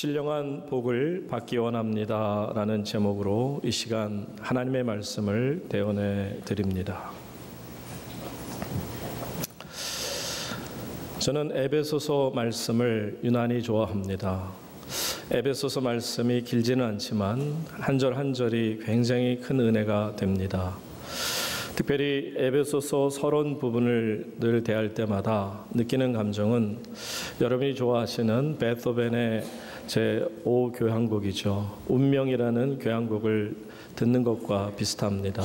신령한 복을 받기 원합니다 라는 제목으로 이 시간 하나님의 말씀을 대언해 드립니다. 저는 에베소서 말씀을 유난히 좋아합니다. 에베소서 말씀이 길지는 않지만 한 절 한 절이 굉장히 큰 은혜가 됩니다. 특별히 에베소서 서론 부분을 늘 대할 때마다 느끼는 감정은 여러분이 좋아하시는 베토벤의 제5교향곡이죠. 운명이라는 교향곡을 듣는 것과 비슷합니다.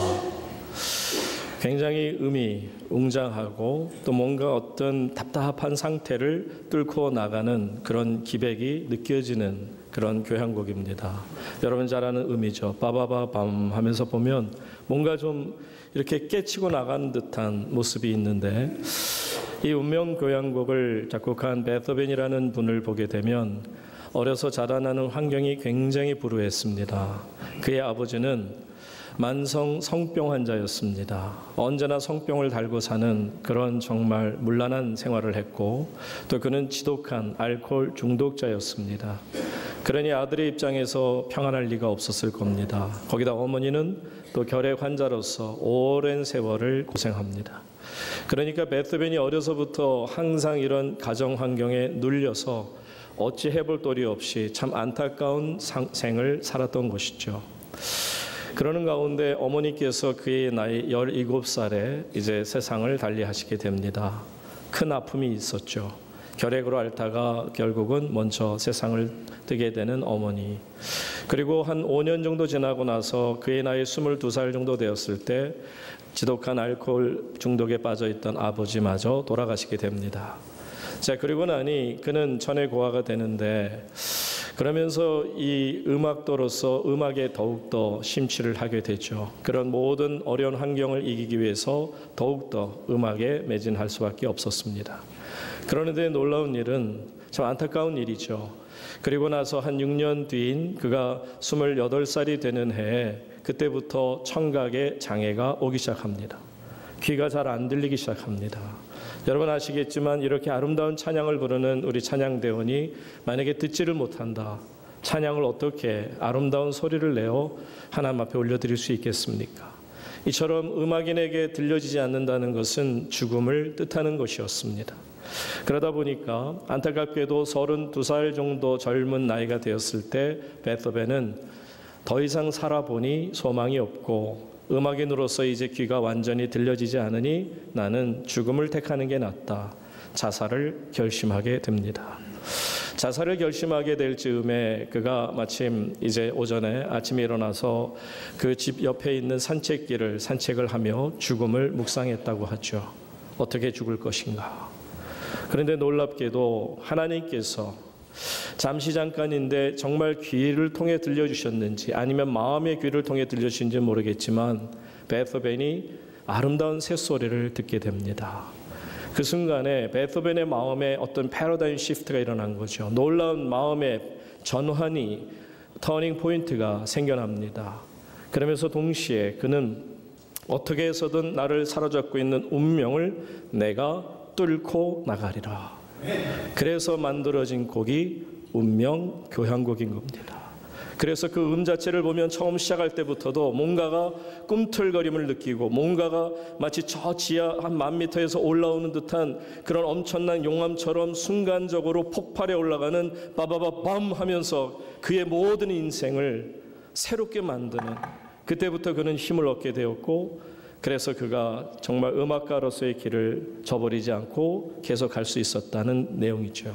굉장히 음이 웅장하고 또 뭔가 어떤 답답한 상태를 뚫고 나가는 그런 기백이 느껴지는 그런 교향곡입니다. 여러분 잘 아는 음이죠. 빠바바밤 하면서 보면 뭔가 좀 이렇게 깨치고 나가는 듯한 모습이 있는데, 이 운명 교향곡을 작곡한 베토벤이라는 분을 보게 되면 어려서 자라나는 환경이 굉장히 불우했습니다. 그의 아버지는 만성 성병 환자였습니다. 언제나 성병을 달고 사는 그런 정말 문란한 생활을 했고, 또 그는 지독한 알코올 중독자였습니다. 그러니 아들의 입장에서 평안할 리가 없었을 겁니다. 거기다 어머니는 또 결핵 환자로서 오랜 세월을 고생합니다. 그러니까 베토벤이 어려서부터 항상 이런 가정 환경에 눌려서 어찌 해볼 도리 없이 참 안타까운 생을 살았던 것이죠. 그러는 가운데 어머니께서 그의 나이 17살에 이제 세상을 달리하시게 됩니다. 큰 아픔이 있었죠. 결핵으로 앓다가 결국은 먼저 세상을 뜨게 되는 어머니. 그리고 한 5년 정도 지나고 나서 그의 나이 22살 정도 되었을 때 지독한 알코올 중독에 빠져있던 아버지마저 돌아가시게 됩니다. 자, 그리고 나니 그는 전해 고아가 되는데, 그러면서 이 음악도로서 음악에 더욱더 심취를 하게 되죠. 그런 모든 어려운 환경을 이기기 위해서 더욱더 음악에 매진할 수밖에 없었습니다. 그런데 놀라운 일은 참 안타까운 일이죠. 그리고 나서 한 6년 뒤인 그가 28살이 되는 해에 그때부터 청각에 장애가 오기 시작합니다. 귀가 잘 안 들리기 시작합니다. 여러분 아시겠지만 이렇게 아름다운 찬양을 부르는 우리 찬양대원이 만약에 듣지를 못한다, 찬양을 어떻게 아름다운 소리를 내어 하나님 앞에 올려드릴 수 있겠습니까? 이처럼 음악인에게 들려지지 않는다는 것은 죽음을 뜻하는 것이었습니다. 그러다 보니까 안타깝게도 32살 정도 젊은 나이가 되었을 때 베토벤은 더 이상 살아보니 소망이 없고 음악인으로서 이제 귀가 완전히 들려지지 않으니 나는 죽음을 택하는 게 낫다. 자살을 결심하게 됩니다. 자살을 결심하게 될 즈음에 그가 마침 이제 오전에 아침에 일어나서 그 집 옆에 있는 산책을 하며 죽음을 묵상했다고 하죠. 어떻게 죽을 것인가. 그런데 놀랍게도 하나님께서 잠시 잠깐인데 정말 귀를 통해 들려주셨는지 아니면 마음의 귀를 통해 들려주신지 모르겠지만 베토벤이 아름다운 새소리를 듣게 됩니다. 그 순간에 베토벤의 마음에 어떤 패러다임 시프트가 일어난 거죠. 놀라운 마음의 전환이, 터닝 포인트가 생겨납니다. 그러면서 동시에 그는 어떻게 해서든 나를 사로잡고 있는 운명을 내가 뚫고 나가리라. 그래서 만들어진 곡이 운명 교향곡인 겁니다. 그래서 그 음 자체를 보면 처음 시작할 때부터도 뭔가가 꿈틀거림을 느끼고 뭔가가 마치 저 지하 한 10,000m에서 올라오는 듯한 그런 엄청난 용암처럼 순간적으로 폭발해 올라가는 빠바바밤 하면서 그의 모든 인생을 새롭게 만드는, 그때부터 그는 힘을 얻게 되었고, 그래서 그가 정말 음악가로서의 길을 저버리지 않고 계속 갈 수 있었다는 내용이죠.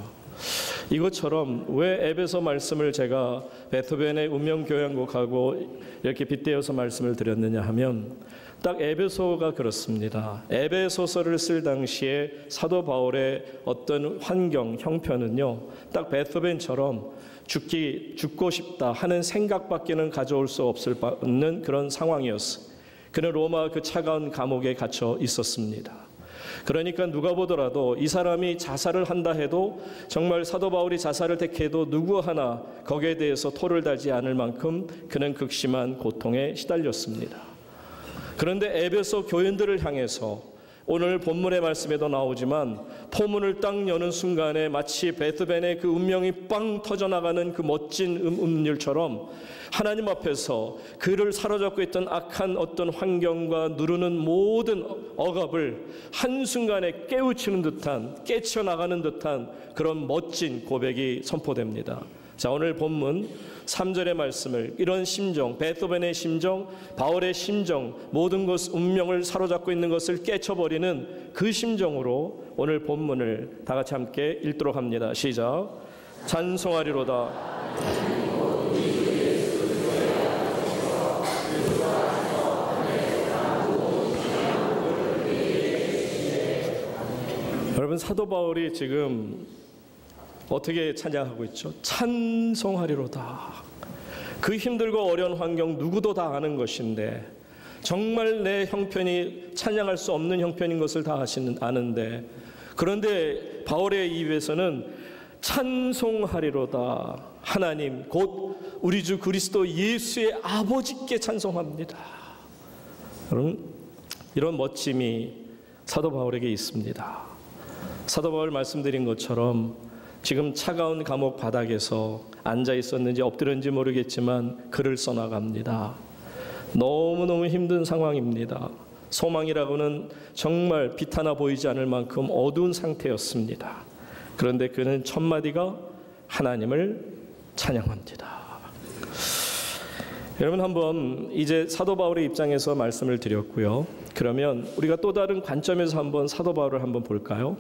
이것처럼 왜 에베소 말씀을 제가 베토벤의 운명교향곡하고 이렇게 빗대어서 말씀을 드렸느냐 하면 딱 에베소가 그렇습니다. 에베소서를 쓸 당시에 사도 바울의 어떤 환경, 형편은요, 딱 베토벤처럼 죽고 싶다 하는 생각밖에는 가져올 수 없는 그런 상황이었어요. 그는 로마 그 차가운 감옥에 갇혀 있었습니다. 그러니까 누가 보더라도 이 사람이 자살을 한다 해도 정말 사도 바울이 자살을 택해도 누구 하나 거기에 대해서 토를 달지 않을 만큼 그는 극심한 고통에 시달렸습니다. 그런데 에베소 교인들을 향해서 오늘 본문의 말씀에도 나오지만 포문을 딱 여는 순간에 마치 베드벤의 그 운명이 빵 터져나가는 그 멋진 음률처럼 하나님 앞에서 그를 사로잡고 있던 악한 어떤 환경과 누르는 모든 억압을 한순간에 깨우치는 듯한, 깨쳐나가는 듯한 그런 멋진 고백이 선포됩니다. 자, 오늘 본문 3절의 말씀을 이런 심정, 베토벤의 심정, 바울의 심정, 모든 것 운명을 사로잡고 있는 것을 깨쳐버리는 그 심정으로 오늘 본문을 다 같이 함께 읽도록 합니다. 시작. 찬송하리로다. 여러분, 사도 바울이 지금 어떻게 찬양하고 있죠? 찬송하리로다. 그 힘들고 어려운 환경 누구도 다 아는 것인데 정말 내 형편이 찬양할 수 없는 형편인 것을 다 아는데, 그런데 바울의 입에서는 찬송하리로다. 하나님 곧 우리 주 그리스도 예수의 아버지께 찬송합니다. 여러분, 이런 멋짐이 사도 바울에게 있습니다. 사도 바울 말씀드린 것처럼 지금 차가운 감옥 바닥에서 앉아 있었는지 엎드렸는지 모르겠지만 글을 써나갑니다. 너무너무 힘든 상황입니다. 소망이라고는 정말 빛 하나 보이지 않을 만큼 어두운 상태였습니다. 그런데 그는 첫 마디가 하나님을 찬양합니다. 여러분, 한번 이제 사도 바울의 입장에서 말씀을 드렸고요. 그러면 우리가 또 다른 관점에서 한번 사도 바울을 한번 볼까요?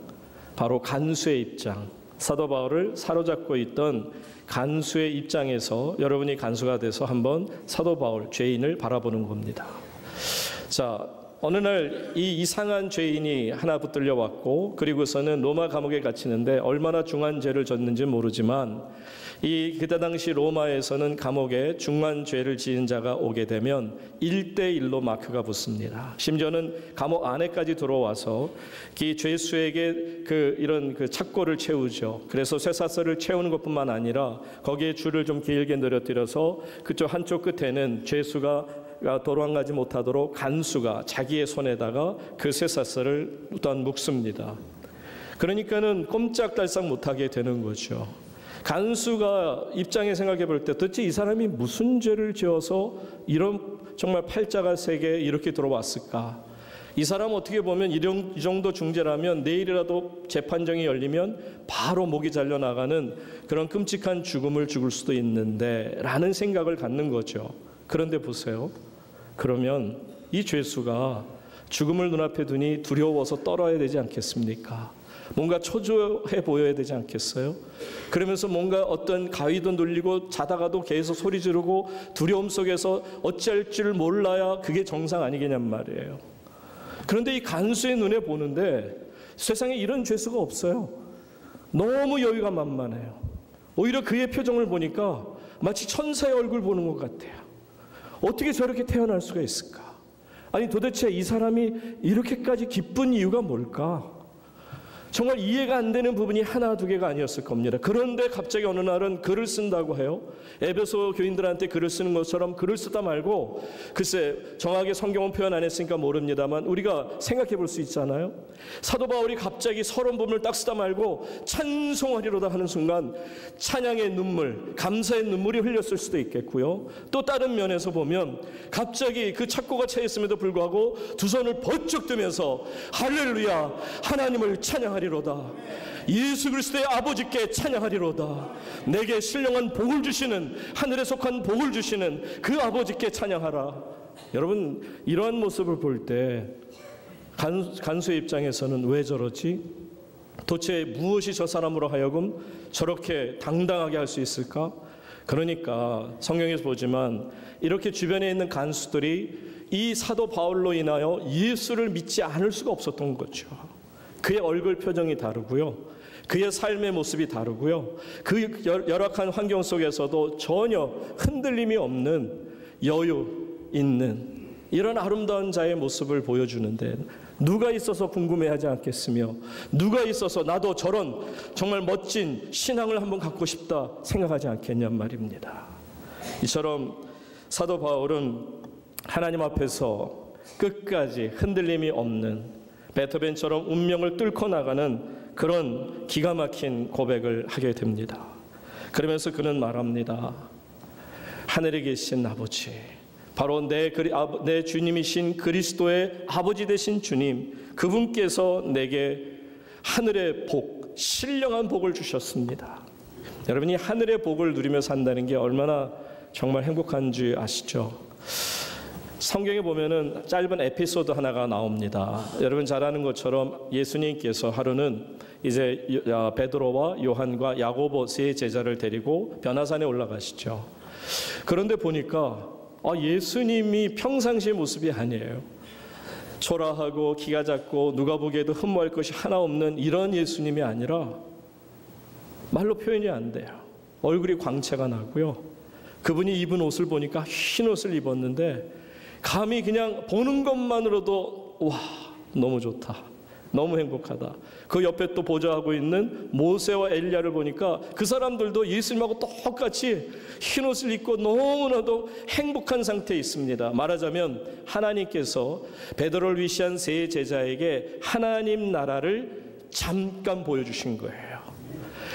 바로 간수의 입장, 사도 바울을 사로잡고 있던 간수의 입장에서 여러분이 간수가 돼서 한번 사도 바울, 죄인을 바라보는 겁니다. 자, 어느 날 이 이상한 죄인이 하나 붙들려 왔고, 그리고서는 로마 감옥에 갇히는데 얼마나 중한 죄를 졌는지 모르지만 그때 당시 로마에서는 감옥에 중한 죄를 지은 자가 오게 되면 1대1로 마크가 붙습니다. 심지어는 감옥 안에까지 들어와서 이 죄수에게 이런 착고를 채우죠. 그래서 쇠사슬을 채우는 것뿐만 아니라 거기에 줄을 좀 길게 늘어뜨려서 그쪽 한쪽 끝에는 죄수가 도망가지 못하도록 간수가 자기의 손에다가 그 쇠사슬을 또한 묶습니다. 그러니까는 꼼짝달싹 못하게 되는 거죠. 간수가 입장에 생각해 볼 때 도대체 이 사람이 무슨 죄를 지어서 이런 정말 팔자가 세게 이렇게 들어왔을까? 이 사람 어떻게 보면 이 정도 중죄라면 내일이라도 재판정이 열리면 바로 목이 잘려나가는 그런 끔찍한 죽음을 죽을 수도 있는데 라는 생각을 갖는 거죠. 그런데 보세요. 그러면 이 죄수가 죽음을 눈앞에 두니 두려워서 떨어야 되지 않겠습니까? 뭔가 초조해 보여야 되지 않겠어요? 그러면서 뭔가 어떤 가위도 눌리고 자다가도 계속 소리 지르고 두려움 속에서 어찌할 줄 몰라야 그게 정상 아니겠냔 말이에요. 그런데 이 간수의 눈에 보는데 세상에 이런 죄수가 없어요. 너무 여유가 만만해요. 오히려 그의 표정을 보니까 마치 천사의 얼굴 보는 것 같아요. 어떻게 저렇게 태어날 수가 있을까? 아니, 도대체 이 사람이 이렇게까지 기쁜 이유가 뭘까? 정말 이해가 안 되는 부분이 하나 두 개가 아니었을 겁니다. 그런데 갑자기 어느 날은 글을 쓴다고 해요. 에베소 교인들한테 글을 쓰는 것처럼 글을 쓰다 말고, 글쎄 정확하게 성경은 표현 안 했으니까 모릅니다만 우리가 생각해 볼 수 있잖아요. 사도 바울이 갑자기 서론 부분을 딱 쓰다 말고 찬송하리로다 하는 순간 찬양의 눈물, 감사의 눈물이 흘렸을 수도 있겠고요. 또 다른 면에서 보면 갑자기 그 착고가 차있음에도 불구하고 두 손을 번쩍 뜨면서 할렐루야, 하나님을 찬양하리로다, 예수 그리스도의 아버지께 찬양하리로다, 내게 신령한 복을 주시는, 하늘에 속한 복을 주시는 그 아버지께 찬양하라. 여러분, 이러한 모습을 볼 때 간수의 입장에서는 왜 저러지? 도대체 무엇이 저 사람으로 하여금 저렇게 당당하게 할 수 있을까? 그러니까 성경에서 보지만 이렇게 주변에 있는 간수들이 이 사도 바울로 인하여 예수를 믿지 않을 수가 없었던 거죠. 그의 얼굴 표정이 다르고요, 그의 삶의 모습이 다르고요, 그 열악한 환경 속에서도 전혀 흔들림이 없는 여유 있는 이런 아름다운 자의 모습을 보여주는데, 누가 있어서 궁금해하지 않겠으며 누가 있어서 나도 저런 정말 멋진 신앙을 한번 갖고 싶다 생각하지 않겠냔 말입니다. 이처럼 사도 바울은 하나님 앞에서 끝까지 흔들림이 없는 베토벤처럼 운명을 뚫고 나가는 그런 기가 막힌 고백을 하게 됩니다. 그러면서 그는 말합니다. 하늘에 계신 아버지, 바로 내 주님이신 그리스도의 아버지 되신 주님, 그분께서 내게 하늘의 복, 신령한 복을 주셨습니다. 여러분이 하늘의 복을 누리며 산다는 게 얼마나 정말 행복한지 아시죠? 성경에 보면은 짧은 에피소드 하나가 나옵니다. 여러분 잘 아는 것처럼 예수님께서 하루는 이제 베드로와 요한과 야고보 세 제자를 데리고 변화산에 올라가시죠. 그런데 보니까 예수님이 평상시의 모습이 아니에요. 초라하고 키가 작고 누가 보기에도 흠모할 것이 하나 없는 이런 예수님이 아니라 말로 표현이 안 돼요. 얼굴이 광채가 나고요. 그분이 입은 옷을 보니까 흰 옷을 입었는데 감히 그냥 보는 것만으로도 와, 너무 좋다, 너무 행복하다. 그 옆에 또 보좌하고 있는 모세와 엘리야를 보니까 그 사람들도 예수님하고 똑같이 흰 옷을 입고 너무나도 행복한 상태에 있습니다. 말하자면 하나님께서 베드로를 위시한 세 제자에게 하나님 나라를 잠깐 보여주신 거예요.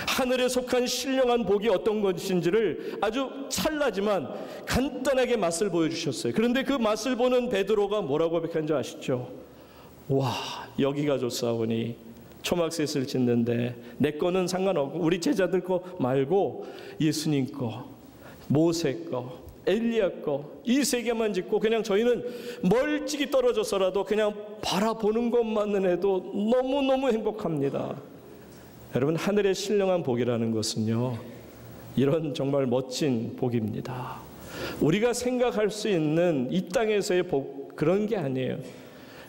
하늘에 속한 신령한 복이 어떤 것인지를 아주 찰나지만 간단하게 맛을 보여주셨어요. 그런데 그 맛을 보는 베드로가 뭐라고 고백한지 아시죠? 와, 여기가 좋사오니 초막셋을 짓는데 내 거는 상관없고 우리 제자들 거 말고 예수님 거, 모세 거, 엘리야 거, 이 세 개만 짓고 그냥 저희는 멀찍이 떨어져서라도 그냥 바라보는 것만은 해도 너무너무 행복합니다. 여러분, 하늘의 신령한 복이라는 것은요, 이런 정말 멋진 복입니다. 우리가 생각할 수 있는 이 땅에서의 복, 그런 게 아니에요.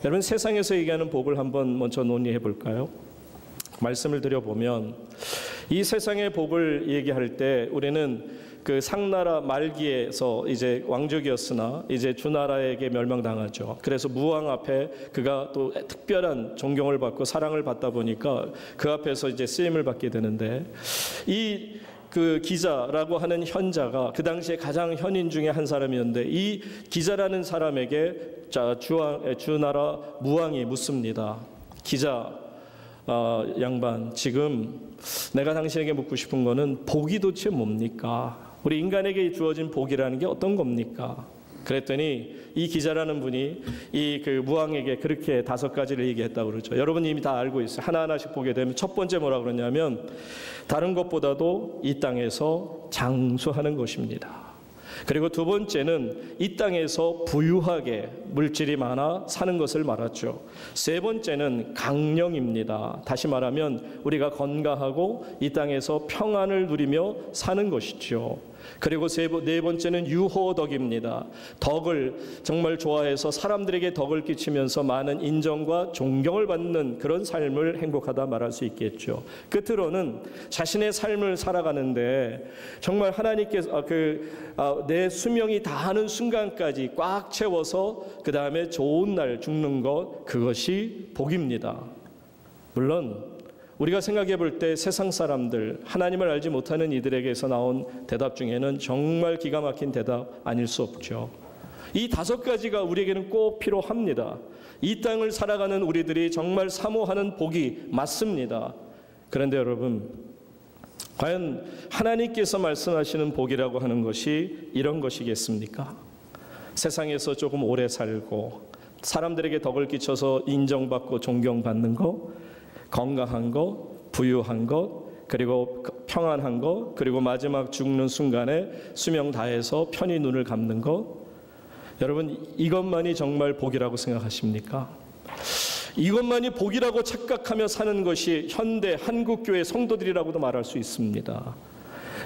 여러분, 세상에서 얘기하는 복을 한번 먼저 논의해 볼까요? 말씀을 드려보면 이 세상의 복을 얘기할 때 우리는 그 상나라 말기에서 이제 왕족이었으나 이제 주나라에게 멸망당하죠. 그래서 무왕 앞에 그가 또 특별한 존경을 받고 사랑을 받다 보니까 그 앞에서 이제 쓰임을 받게 되는데, 이 그 기자라고 하는 현자가 그 당시에 가장 현인 중에 한 사람이었는데, 이 기자라는 사람에게 주나라 무왕이 묻습니다. 기자 양반, 지금 내가 당신에게 묻고 싶은 거는 복이 도대체 뭡니까? 우리 인간에게 주어진 복이라는 게 어떤 겁니까? 그랬더니 이 기자라는 분이 이 그 무왕에게 그렇게 5가지를 얘기했다고 그러죠. 여러분 이미 다 알고 있어요. 하나하나씩 보게 되면 첫 번째 뭐라 그러냐면 다른 것보다도 이 땅에서 장수하는 것입니다. 그리고 두 번째는 이 땅에서 부유하게 물질이 많아 사는 것을 말하죠. 세 번째는 강령입니다. 다시 말하면 우리가 건강하고 이 땅에서 평안을 누리며 사는 것이죠. 그리고 네 번째는 유호덕입니다. 덕을 정말 좋아해서 사람들에게 덕을 끼치면서 많은 인정과 존경을 받는 그런 삶을 행복하다 말할 수 있겠죠. 끝으로는 자신의 삶을 살아가는데 정말 하나님께서 내 수명이 다하는 순간까지 꽉 채워서 그 다음에 좋은 날 죽는 것, 그것이 복입니다. 물론 우리가 생각해 볼 때 세상 사람들, 하나님을 알지 못하는 이들에게서 나온 대답 중에는 정말 기가 막힌 대답 아닐 수 없죠. 이 5가지가 우리에게는 꼭 필요합니다. 이 땅을 살아가는 우리들이 정말 사모하는 복이 맞습니다. 그런데 여러분, 과연 하나님께서 말씀하시는 복이라고 하는 것이 이런 것이겠습니까? 세상에서 조금 오래 살고 사람들에게 덕을 끼쳐서 인정받고 존경받는 것, 건강한 것, 부유한 것, 그리고 평안한 것, 그리고 마지막 죽는 순간에 수명 다해서 편히 눈을 감는 것, 여러분 이것만이 정말 복이라고 생각하십니까? 이것만이 복이라고 착각하며 사는 것이 현대 한국교회 성도들이라고도 말할 수 있습니다.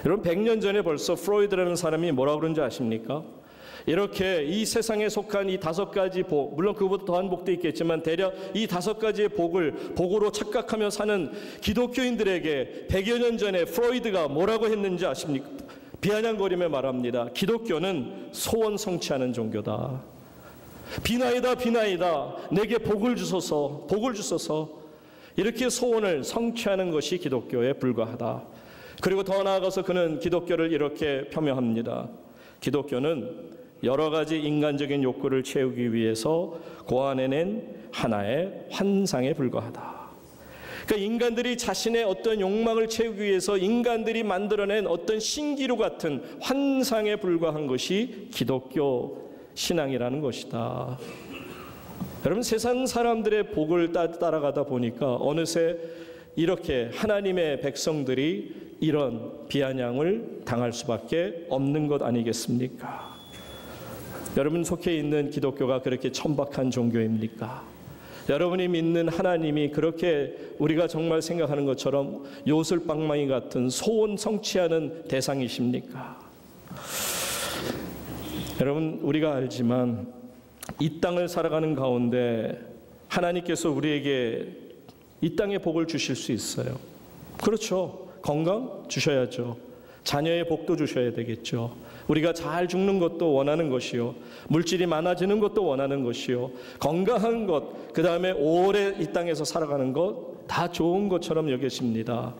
여러분 100년 전에 벌써 프로이드라는 사람이 뭐라고 그런지 아십니까? 이렇게 이 세상에 속한 이 5가지 복, 물론 그보다 더한 복도 있겠지만 대략 이 5가지의 복으로 착각하며 사는 기독교인들에게 100여 년 전에 프로이드가 뭐라고 했는지 아십니까? 비아냥거리며 말합니다. 기독교는 소원 성취하는 종교다. 비나이다 비나이다, 내게 복을 주소서, 복을 주소서, 이렇게 소원을 성취하는 것이 기독교에 불과하다. 그리고 더 나아가서 그는 기독교를 이렇게 표명합니다. 기독교는 여러 가지 인간적인 욕구를 채우기 위해서 고안해낸 하나의 환상에 불과하다. 그러니까 인간들이 자신의 어떤 욕망을 채우기 위해서 인간들이 만들어낸 어떤 신기루 같은 환상에 불과한 것이 기독교 신앙이라는 것이다. 여러분, 세상 사람들의 복을 따라가다 보니까 어느새 이렇게 하나님의 백성들이 이런 비아냥을 당할 수밖에 없는 것 아니겠습니까? 여러분 속해 있는 기독교가 그렇게 천박한 종교입니까? 여러분이 믿는 하나님이 그렇게 우리가 정말 생각하는 것처럼 요술방망이 같은 소원 성취하는 대상이십니까? 여러분, 우리가 알지만 이 땅을 살아가는 가운데 하나님께서 우리에게 이 땅의 복을 주실 수 있어요. 그렇죠. 건강 주셔야죠. 자녀의 복도 주셔야 되겠죠. 우리가 잘 죽는 것도 원하는 것이요, 물질이 많아지는 것도 원하는 것이요, 건강한 것, 그 다음에 오래 이 땅에서 살아가는 것 다 좋은 것처럼 여기십니다.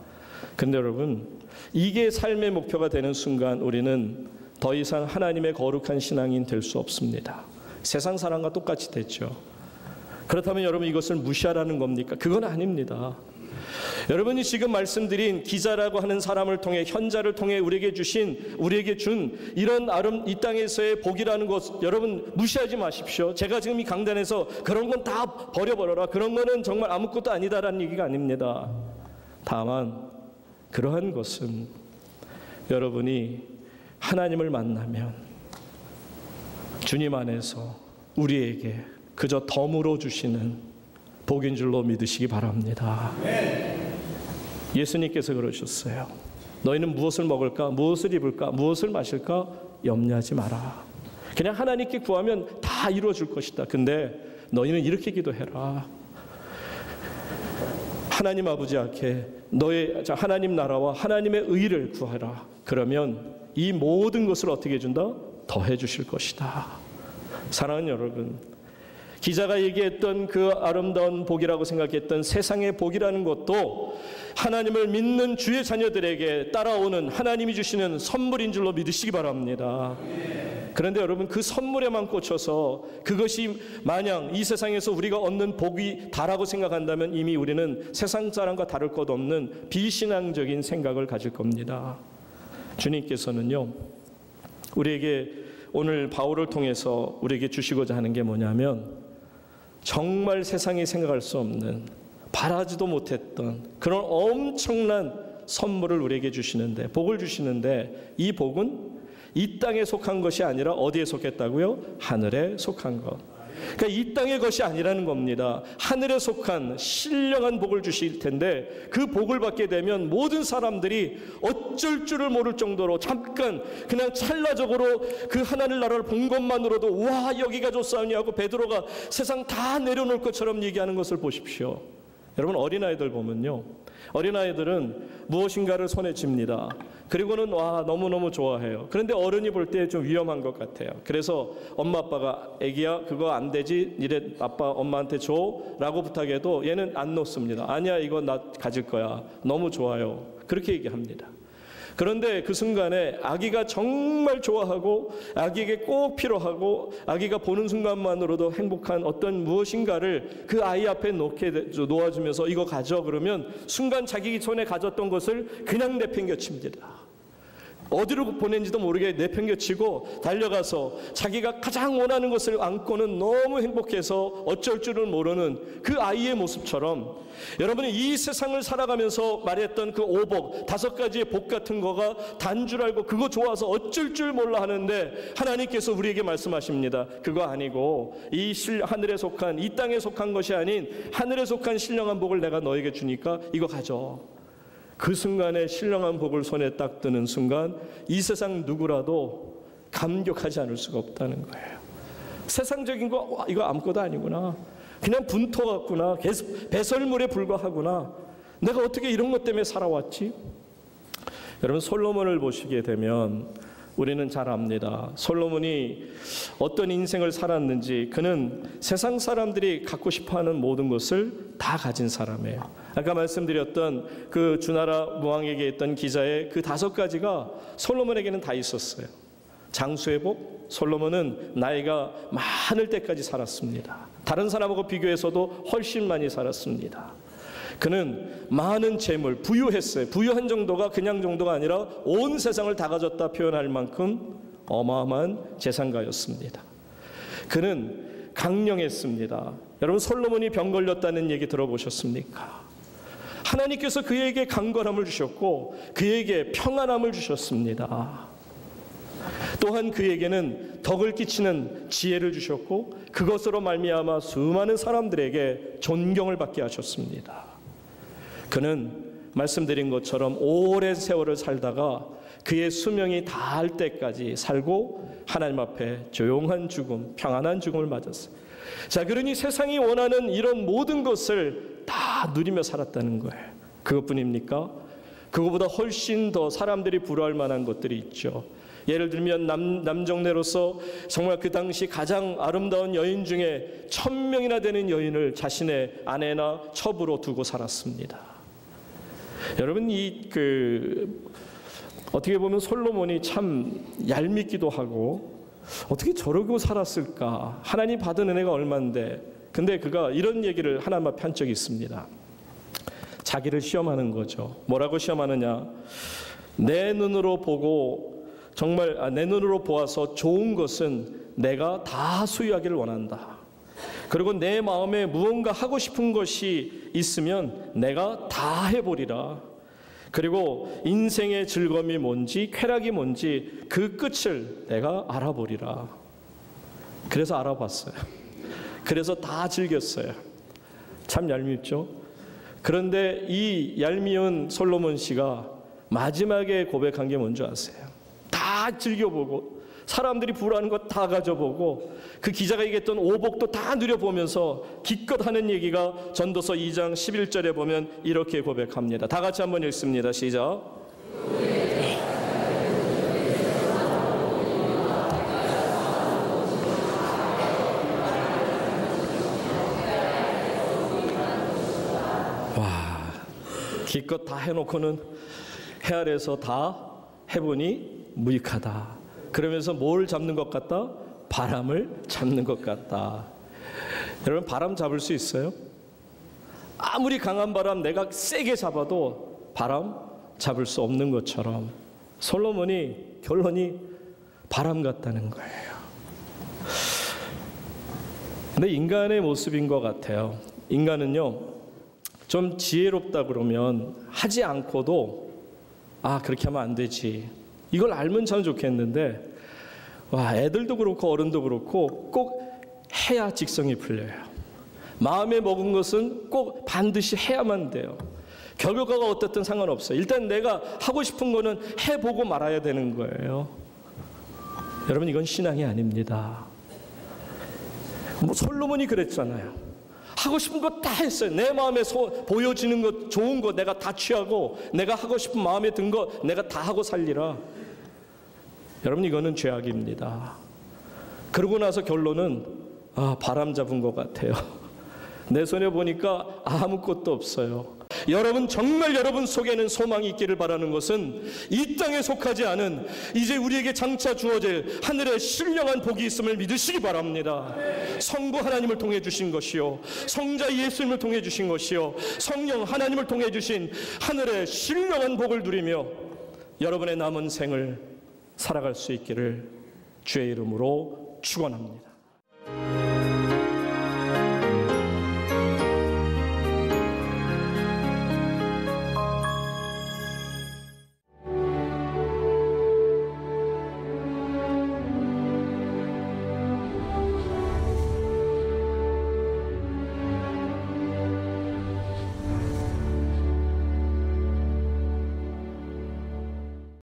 근데 여러분, 이게 삶의 목표가 되는 순간 우리는 더 이상 하나님의 거룩한 신앙인 될 수 없습니다. 세상 사람과 똑같이 됐죠. 그렇다면 여러분, 이것을 무시하라는 겁니까? 그건 아닙니다. 여러분이 지금 말씀드린 기자라고 하는 사람을 통해, 현자를 통해 우리에게 준 이런 이 땅에서의 복이라는 것, 여러분 무시하지 마십시오. 제가 지금 이 강단에서 그런 건 다 버려버려라, 그런 거는 정말 아무것도 아니다라는 얘기가 아닙니다. 다만 그러한 것은 여러분이 하나님을 만나면 주님 안에서 우리에게 그저 덤으로 주시는 복인 줄로 믿으시기 바랍니다. 예수님께서 그러셨어요. 너희는 무엇을 먹을까, 무엇을 입을까, 무엇을 마실까 염려하지 마라. 그냥 하나님께 구하면 다 이루어질 것이다. 근데 너희는 이렇게 기도해라. 하나님 아버지 앞에 너의 하나님 나라와 하나님의 의를 구하라. 그러면 이 모든 것을 어떻게 해준다? 더해 주실 것이다. 사랑하는 여러분, 기자가 얘기했던 그 아름다운 복이라고 생각했던 세상의 복이라는 것도 하나님을 믿는 주의 자녀들에게 따라오는 하나님이 주시는 선물인 줄로 믿으시기 바랍니다. 그런데 여러분, 그 선물에만 꽂혀서 그것이 마냥 이 세상에서 우리가 얻는 복이 다라고 생각한다면 이미 우리는 세상 사람과 다를 것 없는 비신앙적인 생각을 가질 겁니다. 주님께서는요, 우리에게 오늘 바울을 통해서 우리에게 주시고자 하는 게 뭐냐면, 정말 세상이 생각할 수 없는, 바라지도 못했던 그런 엄청난 선물을 우리에게 주시는데, 복을 주시는데, 이 복은 이 땅에 속한 것이 아니라 어디에 속했다고요? 하늘에 속한 것. 그러니까 이 땅의 것이 아니라는 겁니다. 하늘에 속한 신령한 복을 주실 텐데, 그 복을 받게 되면 모든 사람들이 어쩔 줄을 모를 정도로 잠깐 그냥 찰나적으로 그 하나님 나라를 본 것만으로도 와, 여기가 좋사오니 하고 베드로가 세상 다 내려놓을 것처럼 얘기하는 것을 보십시오. 여러분, 어린아이들 보면요, 어린아이들은 무엇인가를 손에 쥡니다. 그리고는 와, 너무너무 좋아해요. 그런데 어른이 볼 때 좀 위험한 것 같아요. 그래서 엄마 아빠가 애기야 그거 안 되지, 이래 아빠 엄마한테 줘 라고 부탁해도 얘는 안 놓습니다. 아니야, 이거 나 가질 거야, 너무 좋아요, 그렇게 얘기합니다. 그런데 그 순간에 아기가 정말 좋아하고 아기에게 꼭 필요하고 아기가 보는 순간만으로도 행복한 어떤 무엇인가를 그 아이 앞에 놓아주면서 이거 가져 그러면 순간 자기 손에 가졌던 것을 그냥 내팽개칩니다. 어디로 보낸지도 모르게 내팽개치고 달려가서 자기가 가장 원하는 것을 안고는 너무 행복해서 어쩔 줄을 모르는 그 아이의 모습처럼, 여러분이 이 세상을 살아가면서 말했던 그 5복, 5가지의 복 같은 거가 단 줄 알고 그거 좋아서 어쩔 줄 몰라 하는데, 하나님께서 우리에게 말씀하십니다. 그거 아니고 이 하늘에 속한, 이 땅에 속한 것이 아닌 하늘에 속한 신령한 복을 내가 너에게 주니까 이거 가져. 그 순간에 신령한 복을 손에 딱 드는 순간 이 세상 누구라도 감격하지 않을 수가 없다는 거예요. 세상적인 거 이거 아무것도 아니구나, 그냥 분토 같구나, 배설물에 불과하구나, 내가 어떻게 이런 것 때문에 살아왔지? 여러분, 솔로몬을 보시게 되면 우리는 잘 압니다. 솔로몬이 어떤 인생을 살았는지. 그는 세상 사람들이 갖고 싶어하는 모든 것을 다 가진 사람이에요. 아까 말씀드렸던 그 주나라 무왕에게 있던 기자의 그 5가지가 솔로몬에게는 다 있었어요. 장수의 복, 솔로몬은 나이가 많을 때까지 살았습니다. 다른 사람하고 비교해서도 훨씬 많이 살았습니다. 그는 많은 재물, 부유했어요. 부유한 정도가 그냥 정도가 아니라 온 세상을 다 가졌다 표현할 만큼 어마어마한 재산가였습니다. 그는 강령했습니다. 여러분, 솔로몬이 병 걸렸다는 얘기 들어보셨습니까? 하나님께서 그에게 강건함을 주셨고 그에게 평안함을 주셨습니다. 또한 그에게는 덕을 끼치는 지혜를 주셨고 그것으로 말미암아 수많은 사람들에게 존경을 받게 하셨습니다. 그는 말씀드린 것처럼 오랜 세월을 살다가 그의 수명이 다할 때까지 살고 하나님 앞에 조용한 죽음, 평안한 죽음을 맞았어요. 자, 그러니 세상이 원하는 이런 모든 것을 다 누리며 살았다는 거예요. 그것뿐입니까? 그것보다 훨씬 더 사람들이 부러워할 만한 것들이 있죠. 예를 들면 남정네로서 정말 그 당시 가장 아름다운 여인 중에 1000명이나 되는 여인을 자신의 아내나 첩으로 두고 살았습니다. 여러분, 어떻게 보면 솔로몬이 참 얄밉기도 하고 어떻게 저러고 살았을까? 하나님 받은 은혜가 얼만데. 근데 그가 이런 얘기를 하나님 앞에 한 적이 있습니다. 자기를 시험하는 거죠. 뭐라고 시험하느냐? 내 눈으로 보고 정말 내 눈으로 보아서 좋은 것은 내가 다 소유하기를 원한다. 그리고 내 마음에 무언가 하고 싶은 것이 있으면 내가 다 해보리라. 그리고 인생의 즐거움이 뭔지 쾌락이 뭔지 그 끝을 내가 알아보리라. 그래서 알아봤어요. 그래서 다 즐겼어요. 참 얄밉죠? 그런데 이 얄미운 솔로몬 씨가 마지막에 고백한 게 뭔지 아세요? 다 즐겨보고 사람들이 부러워하는 것 다 가져보고 그 기자가 얘기했던 오복도 다 누려보면서 기껏 하는 얘기가 전도서 2장 11절에 보면 이렇게 고백합니다. 다 같이 한번 읽습니다. 시작. 와, 기껏 다 해놓고는 해 아래서 다 해보니 무익하다. 그러면서 뭘 잡는 것 같다? 바람을 잡는 것 같다. 여러분, 바람 잡을 수 있어요? 아무리 강한 바람 내가 세게 잡아도 바람 잡을 수 없는 것처럼 솔로몬이 결론이 바람 같다는 거예요. 근데 인간의 모습인 것 같아요. 인간은요, 좀 지혜롭다 그러면 하지 않고도 그렇게 하면 안 되지. 이걸 알면 참 좋겠는데, 애들도 그렇고 어른도 그렇고 꼭 해야 직성이 풀려요. 마음에 먹은 것은 꼭 반드시 해야만 돼요. 결과가 어떻든 상관없어요. 일단 내가 하고 싶은 거는 해보고 말아야 되는 거예요. 여러분, 이건 신앙이 아닙니다. 솔로몬이 그랬잖아요. 하고 싶은 거 다 했어요. 내 마음에 보여지는 것, 좋은 거 내가 다 취하고 내가 하고 싶은 마음에 든 거 내가 다 하고 살리라. 여러분, 이거는 죄악입니다. 그러고 나서 결론은 바람 잡은 것 같아요. 내 손에 보니까 아무것도 없어요. 여러분, 정말 여러분 속에는 소망이 있기를 바라는 것은 이 땅에 속하지 않은 이제 우리에게 장차 주어질 하늘의 신령한 복이 있음을 믿으시기 바랍니다. 성부 하나님을 통해 주신 것이요, 성자 예수님을 통해 주신 것이요, 성령 하나님을 통해 주신 하늘의 신령한 복을 누리며 여러분의 남은 생을 살아갈 수 있기를 주의 이름으로 축원합니다.